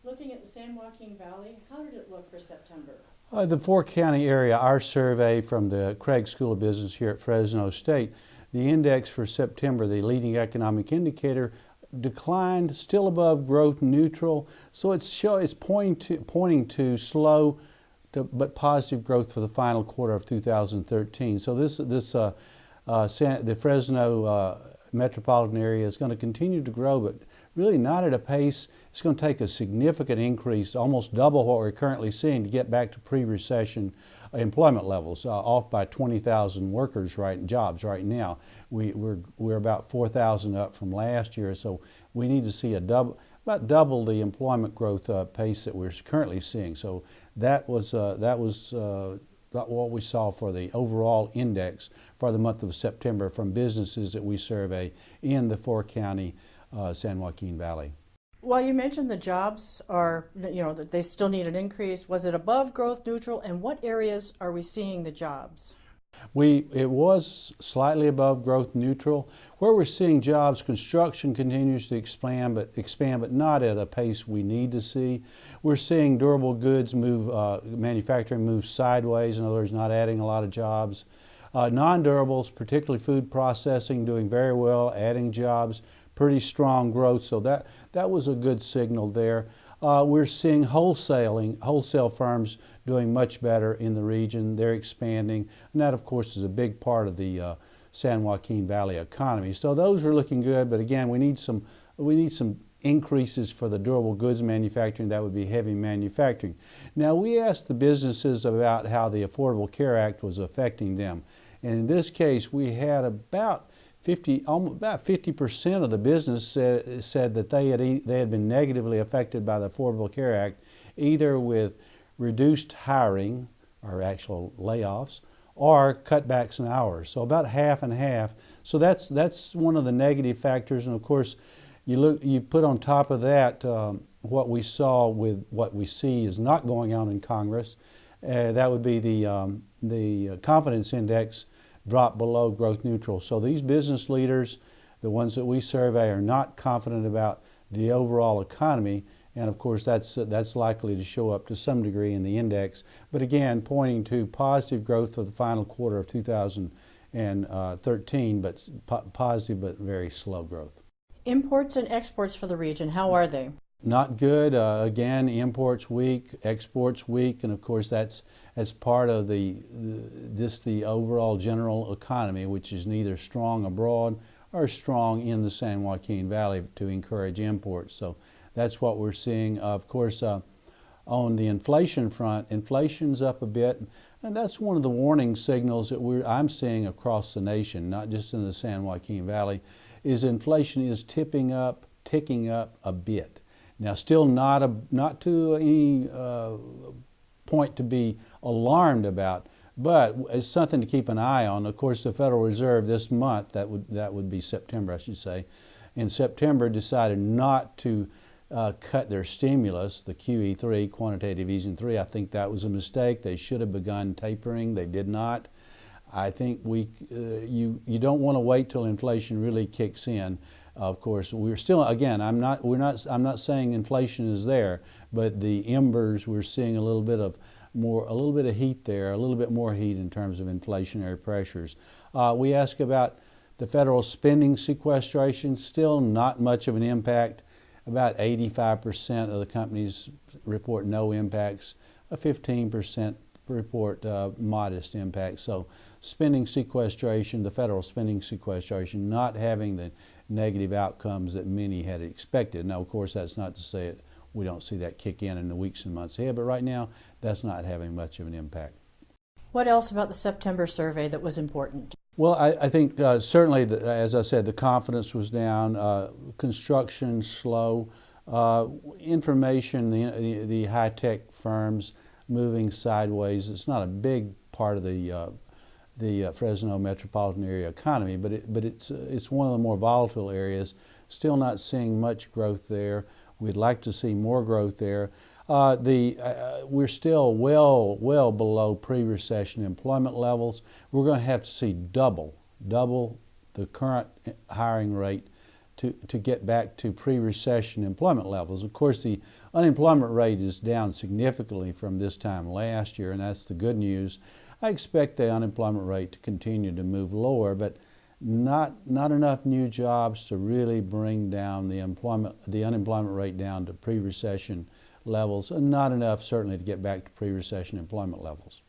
Looking at the San Joaquin Valley, how did it look for September? The four-county area, our survey from the Craig School of Business here at Fresno State, the index for September, the leading economic indicator, declined, still above growth neutral. So it's pointing to slow but positive growth for the final quarter of 2013. So the Fresno metropolitan area is going to continue to grow, but really not at a pace. It's going to take a significant increase, almost double what we're currently seeing, to get back to pre-recession employment levels, off by 20,000 workers jobs right now. We're about 4,000 up from last year, so we need to see about double the employment growth pace that we're currently seeing. So that was what we saw for the overall index for the month of September from businesses that we survey in the four-county San Joaquin Valley. Well, you mentioned the jobs are, that they still need an increase. Was it above growth neutral, and what areas are we seeing the jobs? It was slightly above growth neutral. Where we're seeing jobs, construction continues to expand, but not at a pace we need to see. We're seeing durable goods manufacturing move sideways, in other words, not adding a lot of jobs. Non-durables, particularly food processing, doing very well, adding jobs, pretty strong growth, so that was a good signal there. We're seeing wholesale firms doing much better in the region. They're expanding, and that, of course, is a big part of the San Joaquin Valley economy. So those are looking good, but again, we need some increases for the durable goods manufacturing. That would be heavy manufacturing. Now, we asked the businesses about how the Affordable Care Act was affecting them, and in this case, we had about 50% of the business said that they had been negatively affected by the Affordable Care Act, either with reduced hiring or actual layoffs, or cutbacks in hours. So about half and half. So that's one of the negative factors. And of course, you put on top of that what we saw with what we see is not going on in Congress. That would be the confidence index drop below growth neutral. So these business leaders, the ones that we survey, are not confident about the overall economy, and of course that's likely to show up to some degree in the index, but again pointing to positive growth for the final quarter of 2013, but positive but very slow growth. Imports and exports for the region, how are they? Not good. Again, imports weak, exports weak, and of course that's as part of the overall general economy, which is neither strong abroad or strong in the San Joaquin Valley to encourage imports. So that's what we're seeing. Of course, on the inflation front, inflation's up a bit, and that's one of the warning signals that I'm seeing across the nation, not just in the San Joaquin Valley, is inflation is ticking up a bit. Now, still not to any point to be alarmed about, but it's something to keep an eye on. Of course, the Federal Reserve this month, that would be September, I should say, in September decided not to cut their stimulus, the QE3, quantitative easing 3. I think that was a mistake. They should have begun tapering. They did not. I think you don't want to wait till inflation really kicks in. Of course, we're still, again, I'm not saying inflation is there, but the embers, we're seeing a little bit of heat there, a little bit more heat in terms of inflationary pressures. We ask about the federal spending sequestration. Still not much of an impact. About 85% of the companies report no impacts. 15% report modest impacts. So spending sequestration, the federal spending sequestration, not having the negative outcomes that many had expected. Now, of course, that's not to say we don't see that kick in the weeks and months ahead, but right now, that's not having much of an impact. What else about the September survey that was important? Well, I think certainly, as I said, the confidence was down, construction slow, information, the high-tech firms moving sideways. It's not a big part of the Fresno metropolitan area economy, but it's one of the more volatile areas. Still not seeing much growth there. We'd like to see more growth there. We're still well below pre-recession employment levels. We're going to have to see double the current hiring rate to get back to pre-recession employment levels. Of course, the unemployment rate is down significantly from this time last year, and that's the good news. I expect the unemployment rate to continue to move lower, but not enough new jobs to really bring down the unemployment rate down to pre-recession levels, and not enough certainly to get back to pre-recession employment levels.